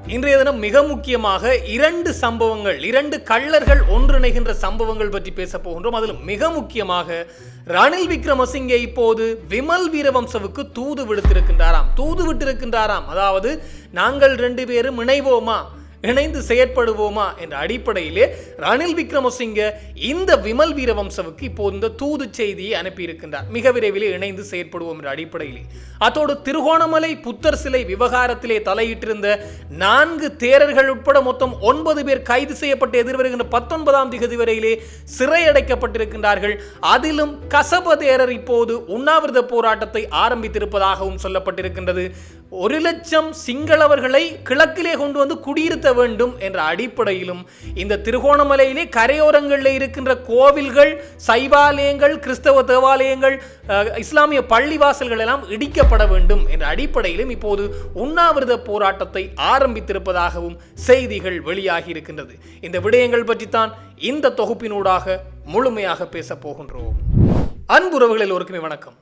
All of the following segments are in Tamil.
இன்றைய தினம் மிக முக்கியமாக இரண்டு கள்ளர்கள் ஒன்றிணைகின்ற சம்பவங்கள் பற்றி பேச போகின்றோம். அதில் மிக முக்கியமாக ரணில் விக்ரமசிங்கே இப்போது விமல் வீரவம்சவுக்கு தூது விட்டிருக்கின்றாராம். அதாவது நாங்கள் 2 பேரும் இணைந்து செயற்படுவோமா என்ற அடிப்படையிலே ரணில் விக்ரமசிங்கே இந்த விமல் வீரவம்சவுக்கு இப்போது இந்த தூது செய்தியை அனுப்பியிருக்கின்றார். மிக விரைவில் இணைந்து செயற்படுவோம் என்ற அடிப்படையிலே அதோடு திருகோணமலை புத்தர் சிலை விவகாரத்திலே தலையிட்டிருந்த 4 தேரர்கள் உட்பட மொத்தம் 9 பேர் கைது செய்யப்பட்டு எதிர்வருகின்ற 19ஆம் தேதி வரையிலே சிறையடைக்கப்பட்டிருக்கின்றார்கள். அதிலும் கசப தேரர் இப்போது உண்ணாவிரத போராட்டத்தை ஆரம்பித்திருப்பதாகவும் சொல்லப்பட்டிருக்கின்றது. 1 லட்சம் சிங்களவர்களை கிழக்கிலே கொண்டு வந்து குடியிருத்த வேண்டும் என்ற அடிப்படையிலும் இந்த திருகோணமலையிலே கரையோரங்களில் இருக்கின்ற கோவில்கள், சைவாலயங்கள், கிறிஸ்தவ தேவாலயங்கள், இஸ்லாமிய பள்ளிவாசல்கள் எல்லாம் இடிக்கப்பட வேண்டும் என்ற அடிப்படையிலும் இப்போது உண்ணாவிரத போராட்டத்தை ஆரம்பித்திருப்பதாகவும் செய்திகள் வெளியாகி இருக்கின்றது. இந்த விடயங்கள் பற்றித்தான் இந்த தொகுப்பினூடாக முழுமையாக பேச போகின்றோம். அன்புறவுகள் எல்லோருக்குமே வணக்கம்.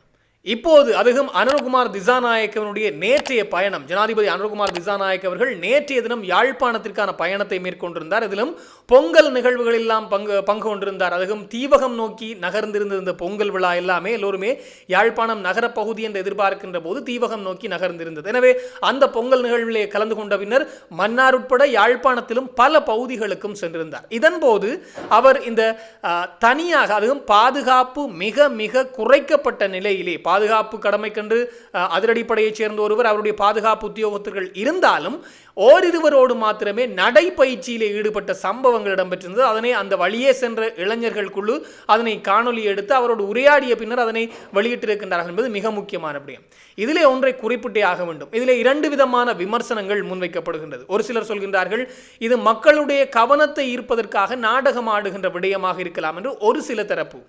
இப்போது அதுவும் அனுரகுமார் திசாநாயக்கவனுடைய நேற்றைய பயணம், ஜனாதிபதி அனுரகுமார் திசாநாயக்க அவர்கள் நேற்றைய தினம் யாழ்ப்பாணத்திற்கான பயணத்தை மேற்கொண்டிருந்தார். இதிலும் பொங்கல் நிகழ்வுகள் எல்லாம் பங்கு கொண்டிருந்தார். அதுவும் தீவகம் நோக்கி நகர்ந்திருந்த பொங்கல் விழா எல்லாமே எல்லோருமே யாழ்ப்பாணம் நகர பகுதி என்று எதிர்பார்க்கின்ற போது தீவகம் நோக்கி நகர்ந்திருந்தது. எனவே அந்த பொங்கல் நிகழ்விலே கலந்து கொண்ட பின்னர் மன்னார் உட்பட யாழ்ப்பாணத்திலும் பல பகுதிகளுக்கும் சென்றிருந்தார். இதன் போது அவர் இந்த தனியாக அதுவும் பாதுகாப்பு மிக மிக குறைக்கப்பட்ட நிலையிலே, பாதுகாப்பு கடமைக்கென்று அதிரடிப்படையைச் சேர்ந்த ஒருவர், அவருடைய பாதுகாப்பு உத்தியோகத்தர்கள் இருந்தாலும் ஓரிருவரோடு மாத்திரமே நடைப்பயிற்சியிலே ஈடுபட்ட சம்பவங்கள் இடம்பெற்றிருந்தது. அதனை அந்த வழியே சென்ற இளைஞர்கள் குழு அதனை காணொலி எடுத்து அவரோடு உரையாடிய பின்னர் அதனை வெளியிட்டிருக்கின்றார்கள் என்பது மிக முக்கியமான விடயம். இதிலே ஒன்றை குறிப்பிட்டே ஆக வேண்டும். இதிலே 2 விதமான விமர்சனங்கள் முன்வைக்கப்படுகின்றது. ஒரு சிலர் சொல்கின்றார்கள் இது மக்களுடைய கவனத்தை ஈர்ப்பதற்காக நாடகம் ஆடுகின்ற விடயமாக இருக்கலாம் என்று ஒரு சில தரப்பு.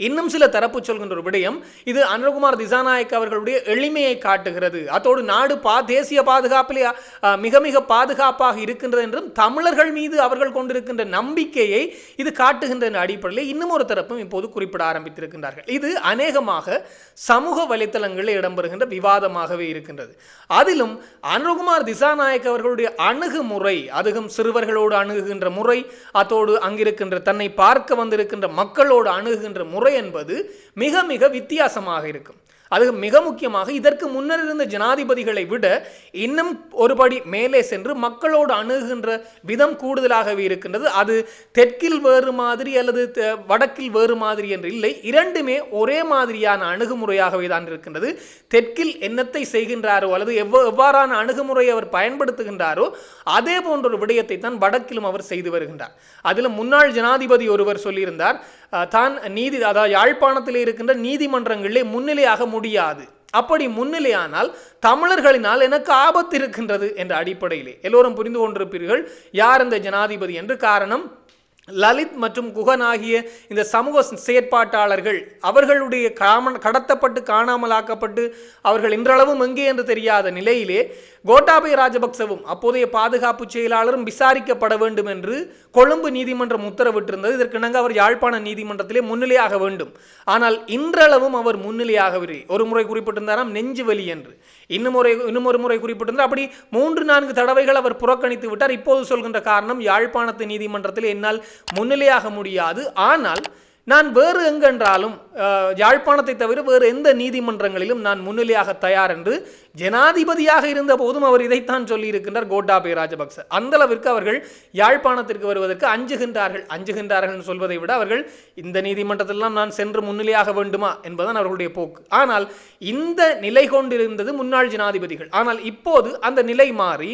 இன்னும் சில தரப்பு சொல்கின்ற ஒரு விடயம், இது அனுரகுமார் திசாநாயக்க அவர்களுடைய எளிமையை காட்டுகிறது, அதோடு நாடு தேசிய பாதுகாப்பிலே மிக மிக பாதுகாப்பாக இருக்கின்றது என்றும் தமிழர்கள் மீது அவர்கள் கொண்டிருக்கின்ற நம்பிக்கையை இது காட்டுகின்ற அடிப்படையில் இன்னும் ஒரு தரப்பும் இப்போது குறிப்பிட ஆரம்பித்திருக்கின்றார்கள். இது அநேகமாக சமூக வலைத்தளங்களில் இடம்பெறுகின்ற விவாதமாகவே இருக்கின்றது. அதிலும் அனுரகுமார் திசாநாயக்க அவர்களுடைய அணுகுமுறை, அதுவும் சிறுவர்களோடு அணுகுகின்ற முறை, அதோடு அங்கிருக்கின்ற தன்னை பார்க்க வந்திருக்கின்ற மக்களோடு அணுகுகின்ற முறை என்பது மிக மிக வித்தியாசமாக இருக்கும். அது மிக முக்கியமாக இதற்கு முன்னர் இருந்த ஜனாதிபதிகளை விட இன்னும் ஒருபடி மேலே சென்று மக்களோடு அணுகுகின்ற விதம் கூடுதலாகவே இருக்கின்றது. அது தெற்கில் வேறு மாதிரி அல்லது வடக்கில் வேறு மாதிரி என்று இல்லை, இரண்டுமே ஒரே மாதிரியான அணுகுமுறையாகவே தான் இருக்கின்றது. தெற்கில் என்னத்தை செய்கின்றாரோ அல்லது எவ்வாறான அணுகுமுறை அவர் பயன்படுத்துகின்றாரோ அதே போன்ற ஒரு விடயத்தை தான் வடக்கிலும் அவர் செய்து வருகின்றார். அதில் முன்னாள் ஜனாதிபதி ஒருவர் சொல்லியிருந்தார், தான் அதாவது யாழ்ப்பாணத்தில் இருக்கின்ற நீதிமன்றங்களிலே முன்னிலையாக முடியாது, அப்படி முன்னிலையானால் தமிழர்களினால் எனக்கு ஆபத்து இருக்கின்றது என்ற அடிப்படையிலே எல்லோரும் புரிந்து கொண்டிருப்பீர்கள் யார் இந்த ஜனாதிபதி என்று. காரணம், லலித் மற்றும் குகன் ஆகிய இந்த சமூக செயற்பாட்டாளர்கள் அவர்களுடைய கடத்தப்பட்டு காணாமலாக்கப்பட்டு அவர்கள் இன்றளவும் எங்கே என்று தெரியாத நிலையிலே கோட்டாபய ராஜபக்சவும் அப்போதைய பாதுகாப்பு செயலாளரும் விசாரிக்கப்பட வேண்டும் என்று கொழும்பு நீதிமன்றம் உத்தரவிட்டிருந்தது. இதற்கிணங்க அவர் யாழ்ப்பாண நீதிமன்றத்திலே முன்னிலையாக வேண்டும். ஆனால் இன்றளவும் அவர் முன்னிலையாகவில்லை. ஒரு முறை குறிப்பிட்டிருந்தாராம் நெஞ்சு வலி என்று, இன்னும் ஒரு முறை குறிப்பிட்டிருந்தார். அப்படி 3-4 தடவைகள் அவர் புறக்கணித்து விட்டார். இப்போது சொல்கின்ற காரணம், யாழ்ப்பாணத்து நீதிமன்றத்தில் என்னால் முன்னிலையாக முடியாது, ஆனால் நான் வேறு எங்கென்றாலும் யாழ்ப்பாணத்தை தவிர வேறு எந்த நீதிமன்றங்களிலும் நான் முன்னிலையாக தயார் என்று ஜனாதிபதியாக இருந்த போதும் அவர் இதைத்தான் சொல்லி இருக்கின்றார் கோட்டாபய ராஜபக்ச. அந்த அளவிற்கு அவர்கள் யாழ்ப்பாணத்திற்கு வருவதற்கு அஞ்சுகின்றார்கள் சொல்வதை விட அவர்கள் இந்த நீதிமன்றத்திலாம் நான் சென்று முன்னிலையாக வேண்டுமா என்பதுதான் அவர்களுடைய போக்கு. ஆனால் இந்த நிலை கொண்டிருந்தது முன்னாள் ஜனாதிபதிகள். ஆனால் இப்போது அந்த நிலை மாறி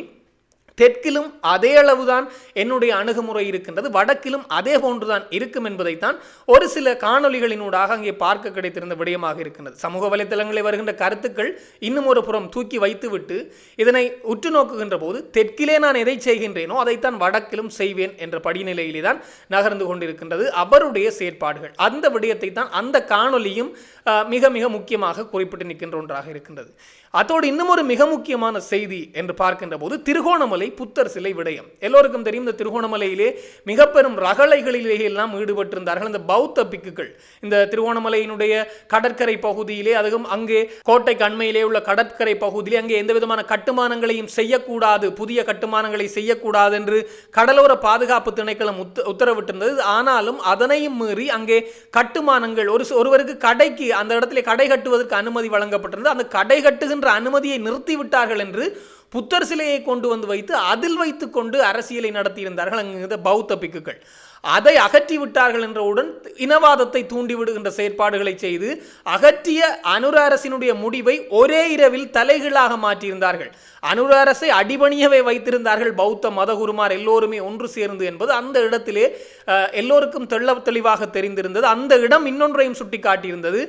தெற்கிலும் அதே அளவுதான் என்னுடைய அணுகுமுறை இருக்கின்றது, வடக்கிலும் அதே போன்றுதான் இருக்கும் என்பதைத்தான் ஒரு சில காணொலிகளினூடாக அங்கே பார்க்க கிடைத்திருந்த விடயமாக இருக்கின்றது. சமூக வலைத்தளங்களில் வருகின்ற கருத்துக்கள் இன்னும் ஒரு புறம் தூக்கி வைத்துவிட்டு இதனை உற்று நோக்குகின்ற போது தெற்கிலே நான் எதை செய்கின்றேனோ அதைத்தான் வடக்கிலும் செய்வேன் என்ற படிநிலையிலே தான் நகர்ந்து கொண்டிருக்கின்றது அவருடைய செயற்பாடுகள். அந்த விடயத்தை தான் அந்த காணொலியும் மிக மிக முக்கியமாக குறிப்பிட்டு நிற்கின்ற ஒன்றாக இருக்கின்றது. அதோடு இன்னும் ஒரு மிக முக்கியமான செய்தி என்று பார்க்கின்ற போது திருகோணமலை புத்தர் சிலை விடயம். எல்லோருக்கும் தெரியும், இந்த திருகோணமலையிலே மிக பெரும் ரகளைகளிலேயே எல்லாம் ஈடுபட்டிருந்தார்கள் இந்த பௌத்த பிக்குகள். இந்த திருகோணமலையினுடைய கடற்கரை பகுதியிலே, அதுவும் அங்கே கோட்டைக்கு அண்மையிலே உள்ள கடற்கரை பகுதியிலே அங்கே எந்த விதமான கட்டுமானங்களையும் செய்யக்கூடாது, புதிய கட்டுமானங்களை செய்யக்கூடாது என்று கடலோர பாதுகாப்பு திணைக்களம் உத்தரவிட்டிருந்தது. ஆனாலும் அதனையும் மீறி அங்கே கட்டுமானங்கள் ஒருவருக்கு கடைக்கு அந்த இடத்துல கடை கட்டுவதற்கு அனுமதி வழங்கப்பட்டிருந்தது. அந்த கடை கட்டுகின்ற அனுமதியை நிறுத்திவிட்டார்கள் என்று புத்தர் சிலையை கொண்டு வந்து வைத்து அதில் வைத்துக் கொண்டு அரசியலை நடத்தியிருந்தார்கள் அங்கு பௌத்த பிக்குகள். அதை அகற்றிவிட்டார்கள் என்றவுடன் இனவாதத்தை தூண்டிவிடுகின்ற செயற்பாடுகளை செய்து அகற்றிய அனுர அரசினுடைய முடிவை ஒரே இரவில் தலைகீழாக மாற்றியிருந்தார்கள். அனுர அரசை அடிபணியவே வைத்திருந்தார்கள் பௌத்த மதகுருமார் எல்லோருமே ஒன்று சேர்ந்து என்பது அந்த இடத்திலே எல்லோருக்கும் தெளிவாக தெரிந்திருந்தது. அந்த இடம் இன்னொன்றையும் சுட்டி காட்டியிருந்தது.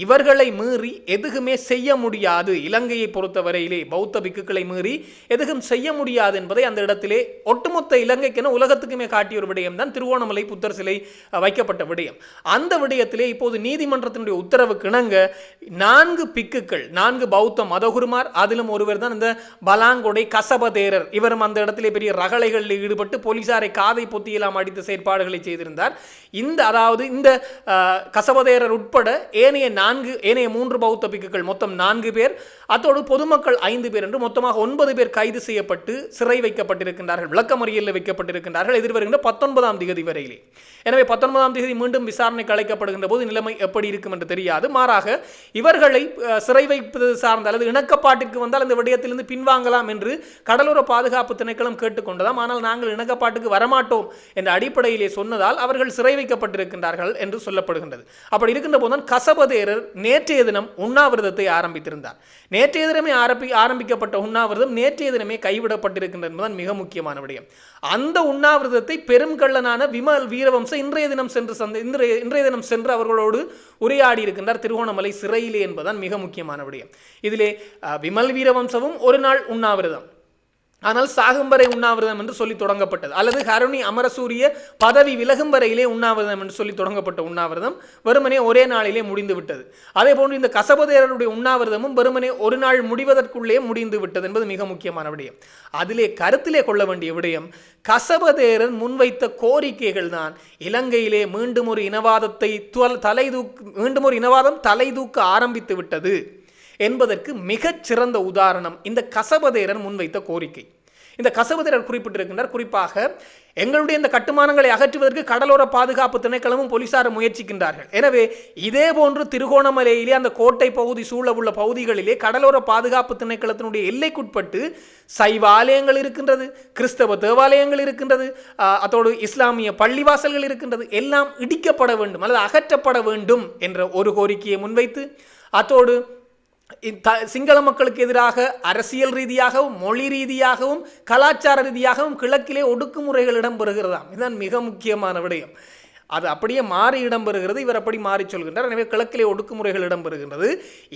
இவர்களை மீறி எதுவுமே செய்ய முடியாது, இலங்கையை பொறுத்தவரையிலே பௌத்த பிக்குகளை மீறி எதுவும் செய்ய முடியாது என்பதை அந்த இடத்திலே ஒட்டுமொத்த இலங்கைக்கென உலகத்துக்குமே காட்டிய ஒரு விடயம் தான் திருவோணமலை புத்தர் சிலை வைக்கப்பட்ட விடயம். அந்த விடயத்திலே இப்போது நீதிமன்றத்தினுடைய உத்தரவுக்கு இணங்க 4 பிக்குகள், 4 பௌத்த மதகுருமார், அதிலும் ஒருவர் தான் இந்த பலாங்கொடை கசபதேரர். இவரும் அந்த இடத்திலே பெரிய ரகளைகளில் ஈடுபட்டு போலீசாரை காதை பொத்தியெல்லாம் அடித்த செயற்பாடுகளை செய்திருந்தார். இந்த கசபதேரர் உட்பட ஏனைய 3 பௌத்த பிக்குகள் மொத்தம் 4 பேர், அத்தோடு பொதுமக்கள் 5 பேர் என்று மொத்தமாக 9 பேர் கைது செய்யப்பட்டு சிறை வைக்கப்பட்டிருக்கின்றார்கள், விளக்கமறியலில் வைக்கப்பட்டிருக்கின்றார்கள் எதிர்வருகின்ற 19ஆம் தேதி வரையிலே. எனவே 19ஆம் தேதி மீண்டும் விசாரணைக்கு அழைக்கப்படுகின்ற போது நிலைமை எப்படி இருக்கும் என்று தெரியாது. மாறாக இவர்களை சிறை வைப்பது சார்ந்த அல்லது இணக்கப்பாட்டிற்கு வந்தால் இந்த விடயத்திலிருந்து பின்வாங்கலாம் என்று கடலோர பாதுகாப்பு திணைக்களம் கேட்டுக்கொண்டதாம். ஆனால் நாங்கள் இணக்கப்பாட்டுக்கு வரமாட்டோம் என்ற அடிப்படையிலே சொன்னதால் அவர்கள் சிறை வைக்கப்பட்டிருக்கின்றார்கள் என்று சொல்லப்படுகின்றது. அப்படி இருக்கின்ற போதுதான் கசபதேரர் நேற்றைய தினம் உண்ணாவிரதத்தை ஆரம்பித்திருந்தார். நேற்றைய தினமே ஆரம்பிக்கப்பட்ட உண்ணாவிரதம் நேற்றைய தினமே கைவிடப்பட்டிருக்கின்றது என்பதுதான் மிக முக்கியமான விடயம். அந்த உண்ணாவிரதத்தை பெரும் கள்ளனான விமல் வீரவம்ச இன்றைய தினம் சென்று அவர்களோடு உரையாடி இருக்கின்றார் திருகோணமலை சிறையிலே என்பதுதான் மிக முக்கியமான விடயம். இதிலே விமல் வீரவம்சவும் ஒரு நாள் உண்ணாவிரதம், ஆனால் சாகும் வரை உண்ணாவிரதம் என்று சொல்லி தொடங்கப்பட்டது, அல்லது கருணி அமரசூரிய பதவி விலகும் வரையிலே உண்ணாவிரதம் என்று சொல்லி தொடங்கப்பட்ட உண்ணாவிரதம் வெறுமனே ஒரே நாளிலே முடிந்து விட்டது. அதே போன்று இந்த கசபதேரருடைய உண்ணாவிரதமும் வெறுமனே ஒரு நாள் முடிவதற்குள்ளே முடிந்து விட்டது என்பது மிக முக்கியமான விடயம். அதிலே கருத்திலே கொள்ள வேண்டிய விடயம், கசபதேரர் முன்வைத்த கோரிக்கைகள் தான் இலங்கையிலே மீண்டும் ஒரு இனவாதம் தலைதூக்க ஆரம்பித்து விட்டது என்பதற்கு மிகச் சிறந்த உதாரணம் இந்த கசபதேரர் முன்வைத்த கோரிக்கை. இந்த கசபதேரர் குறிப்பிட்டிருக்கின்றார், குறிப்பாக எங்களுடைய இந்த கட்டுமானங்களை அகற்றுவதற்கு கடலோர பாதுகாப்பு திணைக்களமும் போலீசாரும் முயற்சிக்கின்றார்கள். எனவே இதே போன்று திருகோணமலையிலே அந்த கோட்டை பகுதி சூழ உள்ள பகுதிகளிலே கடலோர பாதுகாப்பு திணைக்களத்தினுடைய எல்லைக்குட்பட்டு சைவ ஆலயங்கள் இருக்கின்றது, கிறிஸ்தவ தேவாலயங்கள் இருக்கின்றது, அதோடு இஸ்லாமிய பள்ளிவாசல்கள் இருக்கின்றது, எல்லாம் இடிக்கப்பட வேண்டும் அல்லது அகற்றப்பட வேண்டும் என்ற ஒரு கோரிக்கையை முன்வைத்து, அதோடு சிங்கள மக்களுக்கு எதிராக அரசியல் ரீதியாகவும் மொழி ரீதியாகவும் கலாச்சார ரீதியாகவும் கிழக்கிலே ஒடுக்குமுறைகள் இடம்பெறுகிறதாம். இதுதான் மிக முக்கியமான விடயம். அது அப்படியே மாறி இடம்பெறுகிறது, இவர் அப்படி மாறி சொல்கின்றார். எனவே கிழக்கிலே ஒடுக்குமுறைகள் இடம்பெறுகின்றது.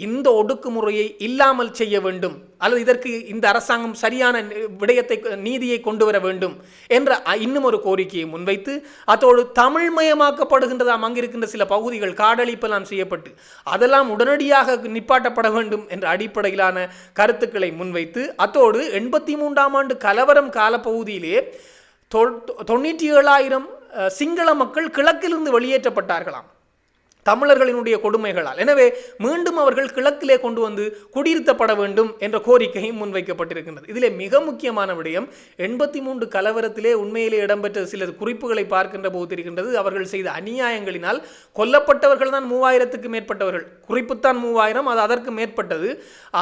இந்த ஒடுக்குமுறையை இல்லாமல் செய்ய வேண்டும் அல்லது இதற்கு இந்த அரசாங்கம் சரியான விடயத்தை நீதியை கொண்டு வர வேண்டும் என்ற இன்னும் ஒரு கோரிக்கையை முன்வைத்து, அதோடு தமிழ்மயமாக்கப்படுகின்றதாம் அங்கிருக்கின்ற சில பகுதிகள் காடழிப்பெல்லாம் செய்யப்பட்டு அதெல்லாம் உடனடியாக நிப்பாட்டப்பட வேண்டும் என்ற அடிப்படையிலான கருத்துக்களை முன்வைத்து, அதோடு 83ஆம் ஆண்டு கலவரம் காலப்பகுதியிலே 97,000 சிங்கள மக்கள் கிழக்கிலிருந்து வெளியேற்றப்பட்டார்களாம் தமிழர்களினுடைய கொடுமைகளால். எனவே மீண்டும் அவர்கள் கிழக்கிலே கொண்டு வந்து குடியிருத்தப்பட வேண்டும் என்ற கோரிக்கையும் முன்வைக்கப்பட்டிருக்கின்றது. இதிலே மிக முக்கியமான விடயம், 83 கலவரத்திலே உண்மையிலே இடம்பெற்ற சில குறிப்புகளை பார்க்கின்ற போது தெரிகின்றது, அவர்கள் செய்த அநியாயங்களினால் கொல்லப்பட்டவர்கள் தான் 3000க்கு மேற்பட்டவர்கள். குறிப்புத்தான் 3000, அது அதற்கு மேற்பட்டது.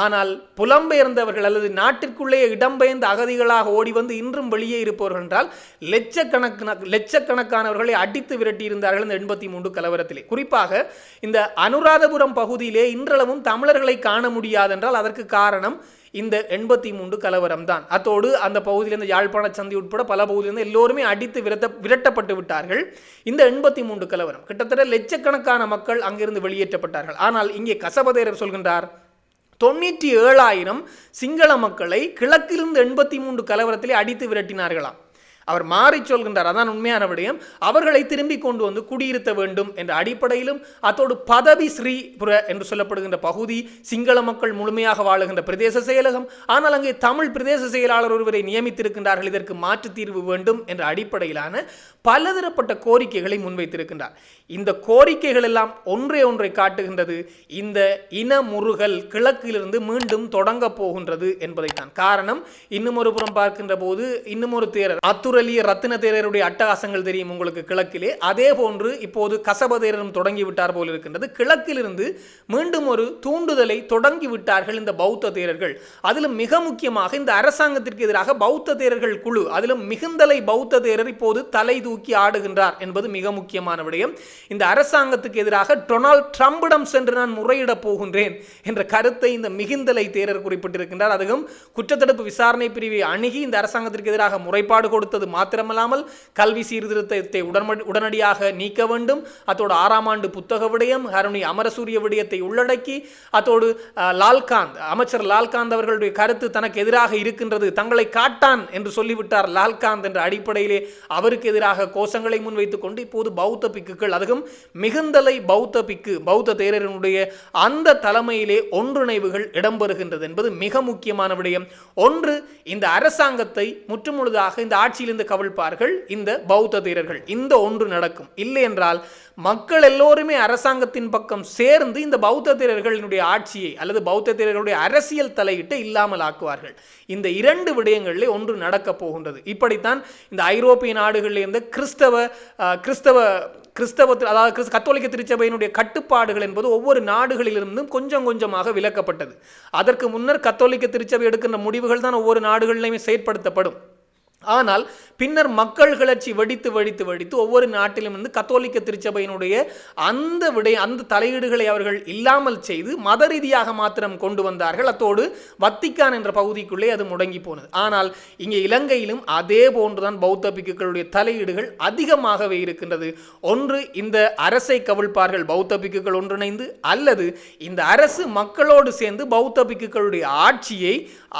ஆனால் புலம்பெயர்ந்தவர்கள் அல்லது நாட்டிற்குள்ளே இடம்பெயர்ந்த அகதிகளாக ஓடி வந்து இன்றும் வெளியே இருப்பவர்கள் என்றால் லட்சக்கணக்கானவர்களை அடித்து விரட்டியிருந்தார்கள் இந்த 83 கலவரத்திலே. குறிப்பாக இந்த அனுராதபுரம் பகுதியிலே இன்றளவும் தமிழர்களை காண முடியாது என்றால் அதற்கு காரணம் இந்த 83 கலவரம் தான். அத்தோடு அந்த பகுதியிலிருந்து யாழ்ப்பாண சந்தி உட்பட பல பகுதியிலிருந்து எல்லோருமே அடித்து விரட்டப்பட்டு விட்டார்கள். இந்த 83 கலவரம் கிட்டத்தட்ட லட்சக்கணக்கான மக்கள் அங்கிருந்து வெளியேற்றப்பட்டார்கள். ஆனால் இங்கே கசபதேரர் சொல்கின்றார், 97,000 சிங்கள மக்களை கிழக்கிலிருந்து 83 கலவரத்திலே அடித்து விரட்டினார்களாம். அவர் மாறி சொல்கின்றார். அதான் உண்மையான விடயம். அவர்களை திரும்பி கொண்டு வந்து குடியிருத்த வேண்டும் என்ற அடிப்படையிலும் அத்தோடு பதவி ஸ்ரீபுர என்று சொல்லப்படுகின்ற பகுதி சிங்கள மக்கள் முழுமையாக வாழுகின்ற பிரதேச செயலகம். ஆனால் அங்கே தமிழ் பிரதேச செயலாளர் ஒருவரை நியமித்திருக்கின்றார்கள். இதற்கு மாற்று தீர்வு வேண்டும் என்ற அடிப்படையிலான பலதரப்பட்ட கோரிக்கைகளை முன்வைத்திருக்கின்றார். இந்த கோரிக்கைகள் எல்லாம் ஒன்றை காட்டுகின்றது. இந்த இன முறுகல் கிழக்கிலிருந்து மீண்டும் தொடங்க போகின்றது என்பதைத்தான். காரணம், இன்னும் ஒரு புறம் பார்க்கின்ற போது இன்னும் ஒரு தேரர் அத்துரலி ரத்தின தேரருடைய அட்டகாசங்கள் தெரியும் உங்களுக்கு கிழக்கிலே. அதே போன்று இப்போது கசப தேரரும் தொடங்கிவிட்டார் போல் இருக்கின்றது. கிழக்கிலிருந்து மீண்டும் ஒரு தூண்டுதலை தொடங்கிவிட்டார்கள் இந்த பௌத்த தேரர்கள். அதிலும் மிக முக்கியமாக இந்த அரசாங்கத்திற்கு எதிராக பௌத்த தேரர்கள் குழு, அதிலும் மிகுந்தலை பௌத்த தேரர் இப்போது தலை தூக்கி ஆடுகின்றார் என்பது மிக முக்கியமான விடயம். இந்த அரசாங்கத்துக்கு எதிராக டொனால்ட் ட்ரம்பிடம் சென்று நான் முறையிட போகின்றேன் என்ற கருத்தை இந்த மிகுந்தலை தேரர் குறிப்பிட்டிருக்கின்றார். அதுவும் குற்றத்தடுப்பு விசாரணை பிரிவை அணுகி இந்த அரசாங்கத்திற்கு எதிராக முறைப்பாடு கொடுத்தது மாத்திரமல்லாமல் கல்வி சீர்திருத்தத்தை உடனடியாக நீக்க வேண்டும். அத்தோடு 6ஆம் ஆண்டு புத்தக விடயம், ஹருணி அமரசூரிய விடயத்தை உள்ளடக்கி, அத்தோடு லால்காந்த் அமைச்சர் லால்காந்த் அவர்களுடைய கருத்து தனக்கு எதிராக இருக்கின்றது, தங்களை காட்டான் என்று சொல்லிவிட்டார் லால்காந்த் என்ற அடிப்படையிலே அவருக்கு எதிராக கோஷங்களை முன்வைத்துக் கொண்டு இப்போது பௌத்த பிக்குகள், அதுவும் மிகுந்தலை பௌத்த பிக்கு பௌத்த தேரரினுடைய அந்த தலைமையிலே ஒன்றிணைவுகள் இடம்பெறுகின்றது என்பது மிக முக்கியமான விடயம். ஒன்று, இந்த அரசாங்கத்தை முற்றுமுழுதாக இந்த ஆட்சியிலிருந்து கவிழ்ப்பார்கள் இந்த பௌத்த தேரர்கள். இந்த ஒன்று நடக்கும். இல்லை என்றால் மக்கள் எல்லோருமே அரசாங்கத்தின் பக்கம் சேர்ந்து இந்த பௌத்த தேரர்களினுடைய ஆட்சியை அல்லது பௌத்த தேரர்களுடைய அரசியல் தலையிட்டு இல்லாமல் ஆக்குவார்கள். இந்த இரண்டு விடயங்களிலே ஒன்று நடக்க போகின்றது. இப்படித்தான் இந்த ஐரோப்பிய நாடுகளில் இருந்த அதாவது கத்தோலிக்க திருச்சபையினுடைய கட்டுப்பாடுகள் என்பது ஒவ்வொரு நாடுகளிலிருந்தும் கொஞ்சம் கொஞ்சமாக விலக்கப்பட்டது. அதற்கு முன்னர் கத்தோலிக்க திருச்சபை எடுக்கின்ற முடிவுகள் தான் ஒவ்வொரு நாடுகளிலுமே செயற்படுத்தப்படும். ஆனால் பின்னர் மக்கள் கிளர்ச்சி வெடித்து ஒவ்வொரு நாட்டிலும் இருந்து கத்தோலிக்க திருச்சபையினுடைய அந்த தலையீடுகளை அவர்கள் இல்லாமல் செய்து மத ரீதியாக மாத்திரம் கொண்டு வந்தார்கள். அத்தோடு வத்திக்கான் என்ற பகுதிக்குள்ளே அது முடங்கி போனது. ஆனால் இங்கே இலங்கையிலும் அதே போன்றுதான் பௌத்த பிக்குகளுடைய தலையீடுகள் அதிகமாகவே இருக்கின்றது. ஒன்று, இந்த அரசை கவிழ்ப்பார்கள் பௌத்த பிக்குகள் ஒன்றிணைந்து, அல்லது இந்த அரசு மக்களோடு சேர்ந்து பௌத்த பிக்குகளுடைய ஆட்சியை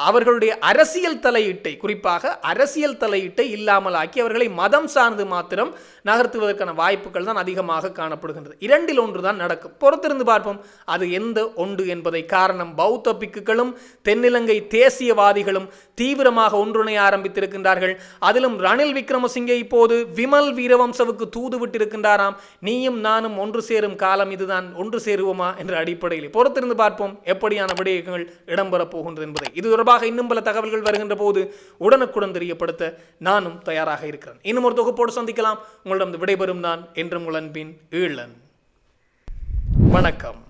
அவர்களுடைய அரசியல் தலையீட்டை, குறிப்பாக அரசியல் தலையீட்டை இல்லாமல் ஆக்கி அவர்களை மதம் சார்ந்து மாத்திரம் நகர்த்துவதற்கான வாய்ப்புகள் தான் அதிகமாக காணப்படுகின்றது. இரண்டில் ஒன்று தான் நடக்கும். பொறுத்திருந்து பார்ப்போம் அது எந்த ஒன்று என்பதை. காரணம், பௌத்த பிக்குகளும் தென்னிலங்கை தேசியவாதிகளும் தீவிரமாக ஒன்றிணைய ஆரம்பித்திருக்கின்றார்கள். அதிலும் ரணில் விக்ரமசிங்கே இப்போது விமல் வீரவம்சவுக்கு தூது விட்டிருக்கின்றாராம். நீயும் நானும் ஒன்று சேரும் காலம் இதுதான், ஒன்று சேருவோமா என்ற அடிப்படையில் பொறுத்திருந்து பார்ப்போம் எப்படியான விடயங்கள் இடம்பெறப் போகின்றது என்பதை. இது தொடர்பாக இன்னும் பல தகவல்கள் வருகின்ற போது உடனுக்குடன் தெரியப்படுத்த நானும் தயாராக இருக்கிறேன். இன்னும் ஒரு தொகுப்போடு சந்திக்கலாம். உங்களிடம் விடைபெறும் நான் என்றும் உங்கள் அன்பின் ஈழன். வணக்கம்.